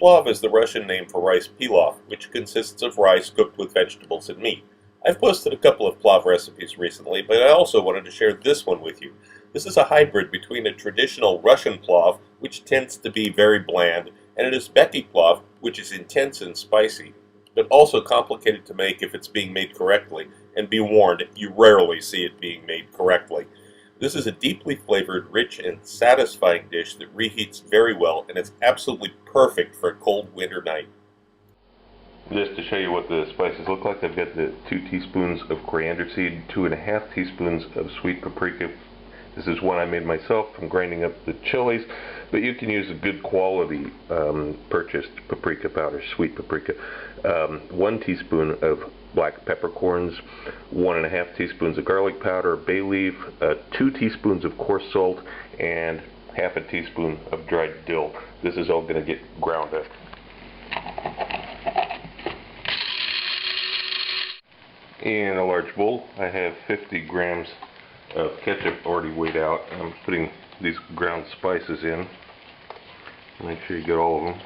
Plov is the Russian name for rice pilaf, which consists of rice cooked with vegetables and meat. I've posted a couple of Plov recipes recently, but I also wanted to share this one with you. This is a hybrid between a traditional Russian Plov, which tends to be very bland, and an Uzbeki Plov, which is intense and spicy, but also complicated to make if it's being made correctly, and be warned, you rarely see it being made correctly. This is a deeply flavored, rich, and satisfying dish that reheats very well, and it's absolutely perfect for a cold winter night. Just to show you what the spices look like, I've got the 2 teaspoons of coriander seed, 2.5 teaspoons of sweet paprika. This is one I made myself from grinding up the chilies, but you can use a good quality purchased paprika powder, sweet paprika. 1 teaspoon of black peppercorns, 1.5 teaspoons of garlic powder, bay leaf, 2 teaspoons of coarse salt, and half a teaspoon of dried dill. This is all going to get ground up. In a large bowl, I have 50 grams of ketchup already weighed out. I'm putting these ground spices in. Make sure you get all of them.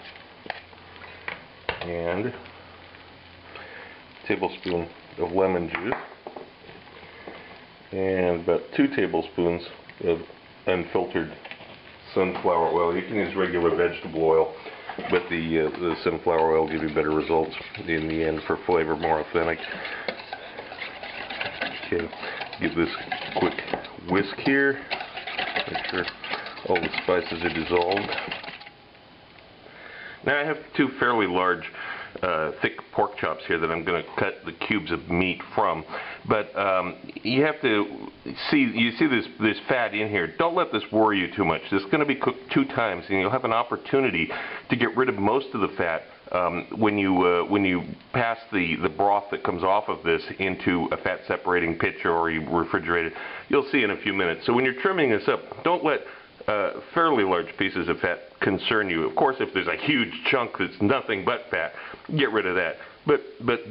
And a tablespoon of lemon juice. And about 2 tablespoons of unfiltered sunflower oil. You can use regular vegetable oil, but the sunflower oil will give you better results in the end for flavor, more authentic. Okay, give this a quick whisk here. Make sure all the spices are dissolved. Now I have 2 fairly large thick pork chops here that I'm going to cut the cubes of meat from, but you have to see this fat in here. Don't let this worry you too much. This is going to be cooked 2 times, and you'll have an opportunity to get rid of most of the fat when you pass the broth that comes off of this into a fat separating pitcher or you refrigerate it. You'll see in a few minutes. So when you're trimming this up, don't let fairly large pieces of fat concern you. Of course, if there's a huge chunk that's nothing but fat, get rid of that. But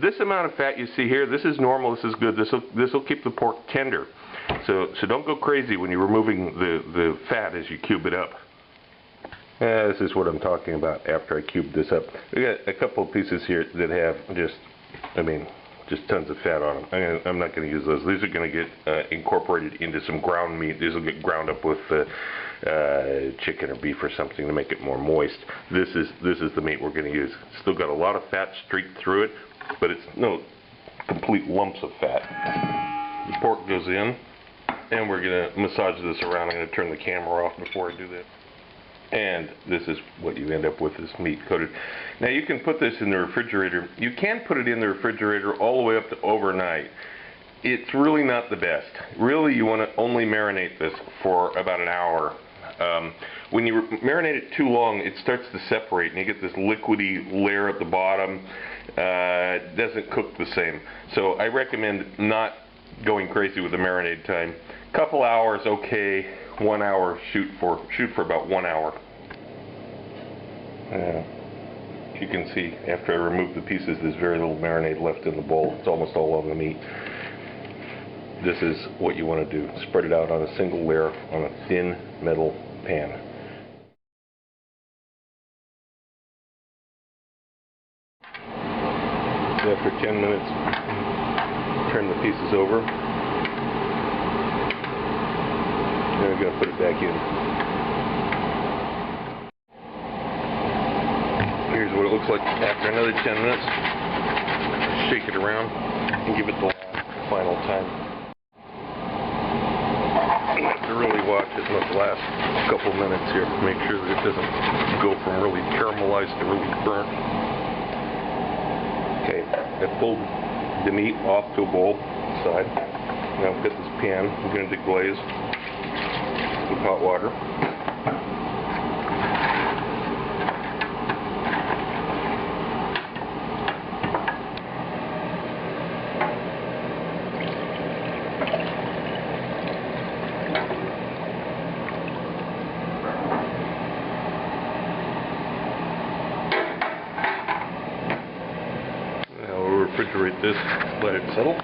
this amount of fat you see here, this is normal, this is good, this will keep the pork tender. So don't go crazy when you're removing the fat as you cube it up. This is what I'm talking about after I cubed this up. We got a couple of pieces here that have just tons of fat on them. I'm not going to use those. These are going to get incorporated into some ground meat. These will get ground up with chicken or beef or something to make it more moist. This is the meat we're going to use. Still got a lot of fat streaked through it, but it's no complete lumps of fat. The pork goes in, and we're going to massage this around. I'm going to turn the camera off before I do that. And this is what you end up with, this meat coated. Now you can put this in the refrigerator. You can put it in the refrigerator all the way up to overnight. It's really not the best. Really, you want to only marinate this for about an hour. When you marinate it too long, it starts to separate and you get this liquidy layer at the bottom. It doesn't cook the same. So I recommend not going crazy with the marinade time. Couple hours, okay. 1 hour, shoot for about 1 hour. You can see after I remove the pieces, there's very little marinade left in the bowl. It's almost all on the meat. This is what you want to do. Spread it out on a single layer on a thin metal pan. After 10 minutes, turn the pieces over. Then we're going to put it back in. Here's what it looks like after another 10 minutes. Shake it around and give it the final time. You have to really watch it in the last couple minutes here. Make sure that it doesn't go from really caramelized to really burnt. Okay, I pulled the meat off to a bowl side. Now I've got this pan. I'm going to deglaze with hot water. Now we'll refrigerate this, let it settle.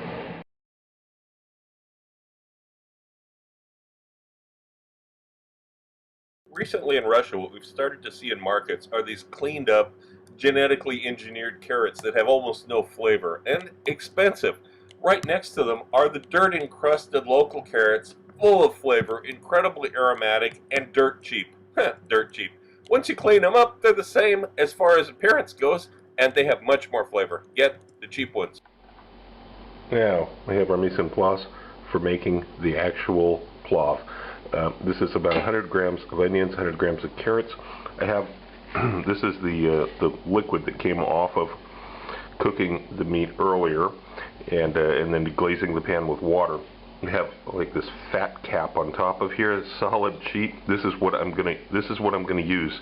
Recently in Russia, what we've started to see in markets are these cleaned up, genetically engineered carrots that have almost no flavor and expensive. Right next to them are the dirt encrusted local carrots, full of flavor, incredibly aromatic, and dirt cheap. Dirt cheap. Once you clean them up, they're the same as far as appearance goes, and they have much more flavor. Get the cheap ones. Now, we have our mise en place for making the actual plov. This is about 100 grams of onions, 100 grams of carrots. I have, this is the liquid that came off of cooking the meat earlier, and then glazing the pan with water. I have like this fat cap on top of here, a solid sheet. This is what I'm gonna use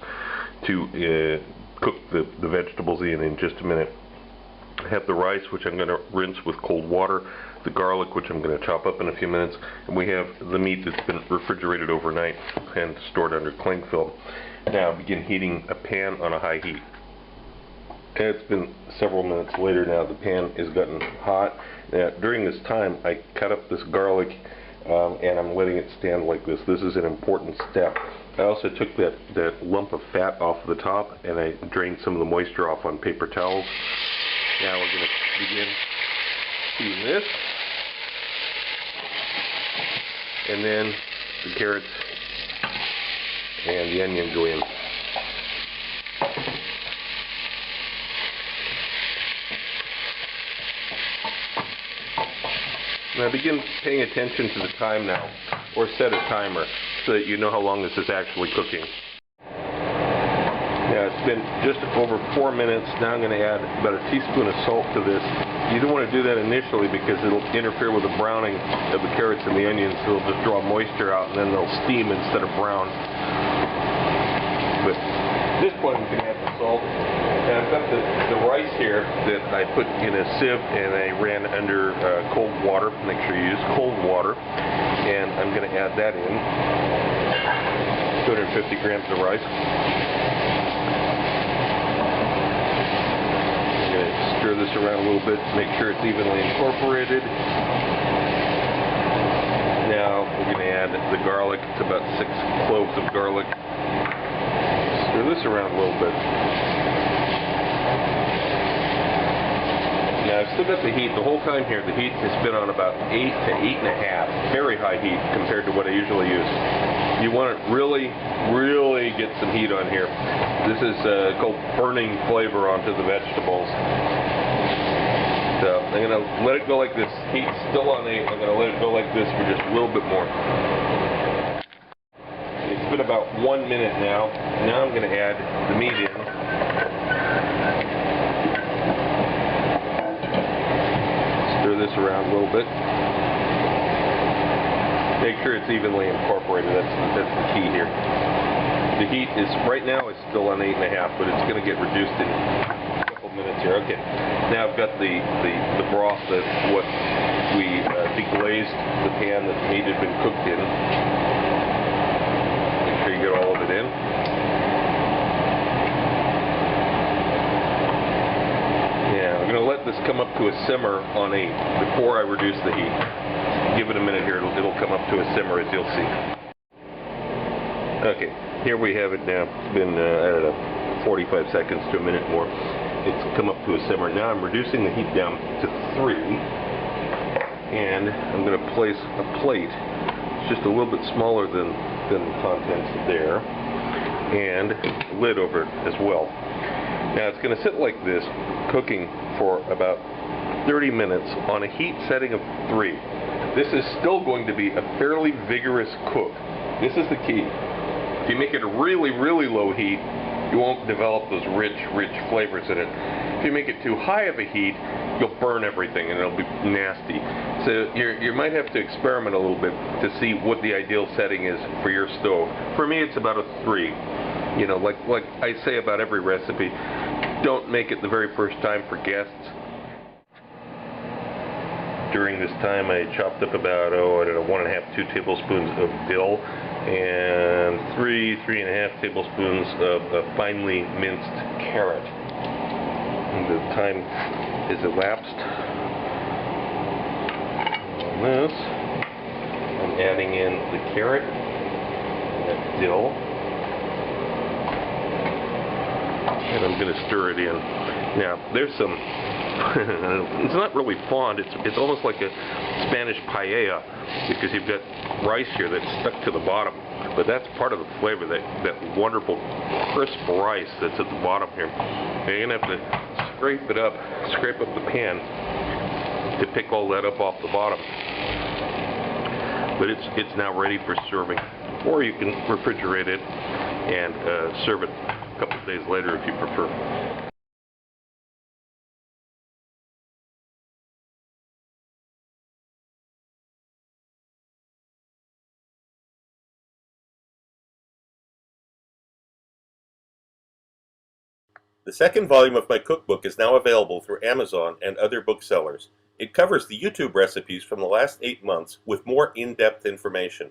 to cook the vegetables in just a minute. I have the rice, which I'm going to rinse with cold water, the garlic, which I'm going to chop up in a few minutes, and we have the meat that's been refrigerated overnight and stored under cling film. Now begin heating a pan on a high heat. And it's been several minutes later now. The pan has gotten hot. Now, during this time, I cut up this garlic and I'm letting it stand like this. This is an important step. I also took that lump of fat off the top and I drained some of the moisture off on paper towels. Now we're going to begin doing this, and then the carrots and the onion go in. Now begin paying attention to the time now, or set a timer, so that you know how long this is actually cooking. Now it's been just over 4 minutes. Now I'm going to add about a teaspoon of salt to this. You don't want to do that initially because it'll interfere with the browning of the carrots and the onions. So it'll just draw moisture out and then they'll steam instead of brown. But at this point we can add the salt. And I've got the rice here that I put in a sieve and I ran under cold water. Make sure you use cold water. And I'm going to add that in. 250 grams of rice. Stir this around a little bit to make sure it's evenly incorporated. Now we're going to add the garlic. It's about 6 cloves of garlic. Stir this around a little bit. Now I've still got the heat the whole time here. The heat has been on about 8 to 8.5. Very high heat compared to what I usually use. You want to really get some heat on here. This is called burning flavor onto the vegetables. So I'm going to let it go like this. Heat's still on 8. I'm going to let it go like this for just a little bit more. It's been about 1 minute now. Now I'm going to add the meat in. Stir this around a little bit. Make sure it's evenly incorporated. That's the key here. The heat is right now it's still on 8.5, but it's going to get reduced in a couple minutes here. Okay. Now I've got the broth that what we deglazed the pan that the meat had been cooked in. Make sure you get all of it in. Yeah, I'm going to let this come up to a simmer on 8 before I reduce the heat. Give it a minute here, it'll come up to a simmer as you'll see. Okay, here we have it now. It's been, I don't know, 45 seconds to a minute more. It's come up to a simmer. Now I'm reducing the heat down to 3, and I'm going to place a plate. It's just a little bit smaller than the contents there, and a lid over it as well. Now it's going to sit like this, cooking for about 30 minutes on a heat setting of 3. This is still going to be a fairly vigorous cook. This is the key. If you make it a really low heat, you won't develop those rich flavors in it. If you make it too high of a heat, you'll burn everything and it'll be nasty. So you might have to experiment a little bit to see what the ideal setting is for your stove. For me, it's about a 3. You know, like I say about every recipe, don't make it the very first time for guests. During this time, I chopped up about, I don't know, 1.5 to 2 tablespoons of dill and 3.5 tablespoons of finely minced carrot. And the time is elapsed on this. I'm adding in the carrot, and that dill. and I'm going to stir it in. Now, there's some, it's not really fond, it's almost like a Spanish paella, because you've got rice here that's stuck to the bottom, but that's part of the flavor, that wonderful crisp rice that's at the bottom here. And you're going to have to scrape up the pan to pick all that up off the bottom. But it's now ready for serving. Or you can refrigerate it and serve it a couple of days later if you prefer. The second volume of my cookbook is now available through Amazon and other booksellers. It covers the YouTube recipes from the last 8 months with more in-depth information.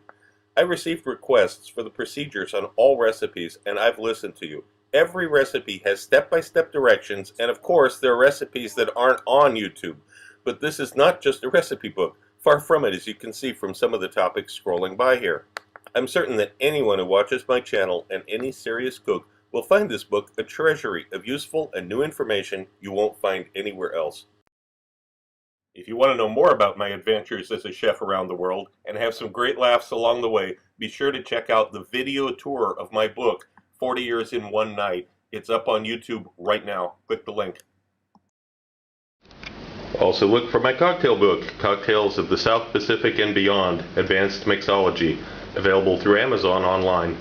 I received requests for the procedures on all recipes, and I've listened to you. Every recipe has step-by-step directions, and of course there are recipes that aren't on YouTube. But this is not just a recipe book. Far from it, as you can see from some of the topics scrolling by here. I'm certain that anyone who watches my channel and any serious cook will find this book a treasury of useful and new information you won't find anywhere else. If you want to know more about my adventures as a chef around the world and have some great laughs along the way, be sure to check out the video tour of my book, 40 Years in One Night. It's up on YouTube right now. Click the link. Also look for my cocktail book, Cocktails of the South Pacific and Beyond, Advanced Mixology, available through Amazon online.